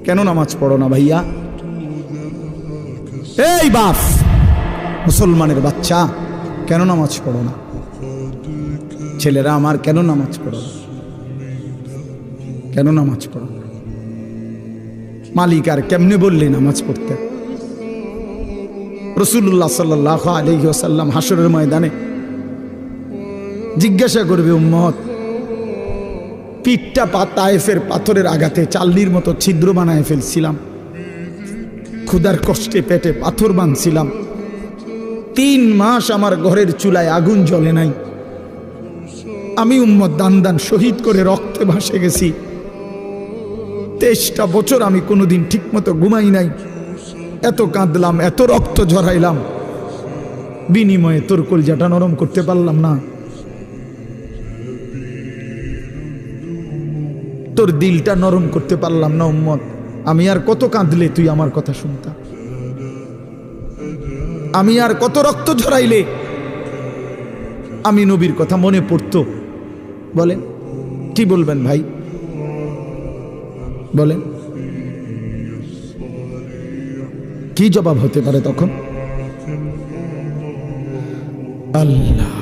কেন নামাজ পড়ো না ভাইয়া? এই বাপ, মুসলমানের বাচ্চা, কেন নামাজ পড়ো না? ছেলেরা আমার, কেন নামাজ পড়ো না? কেন নামাজ পড়ো না? মালিক আর কেমনে বললে নামাজ পড়তে? রাসূলুল্লাহ সাল্লাল্লাহু আলাইহি ওয়াসাল্লাম হাসরের ময়দানে জিজ্ঞাসা করবে, উম্মত, পিঠটা তায়েফের পাথরের আঘাতে চাল্লির মতো ছিদ্র বানায় ফেলছিলাম, ক্ষুধার কষ্টে পেটে পাথর বাঁধছিলাম, 3 মাস আমার ঘরের চুলায় আগুন জ্বলে নাই, আমি উম্মত দান দান শহীদ করে রক্তে ভাসে গেছি, 23টা বছর আমি কোনোদিন ঠিক মতো ঘুমাই নাই, এত কাঁদলাম, এত রক্ত ঝরাইলাম, বিনিময়ে তোর কলজাটা নরম করতে পারলাম না, তোর দিলটা নরম করতে পারলাম না উম্মত। আমি আর কত কাঁদলে তুই আমার কথা শুনতা? আমি আর কত রক্ত ঝরাইলে আমি নবীর কথা মনে পড়তো? বলেন, কি বলবেন ভাই? বলেন, কি জবাব হতে পারে তখন? আল্লাহ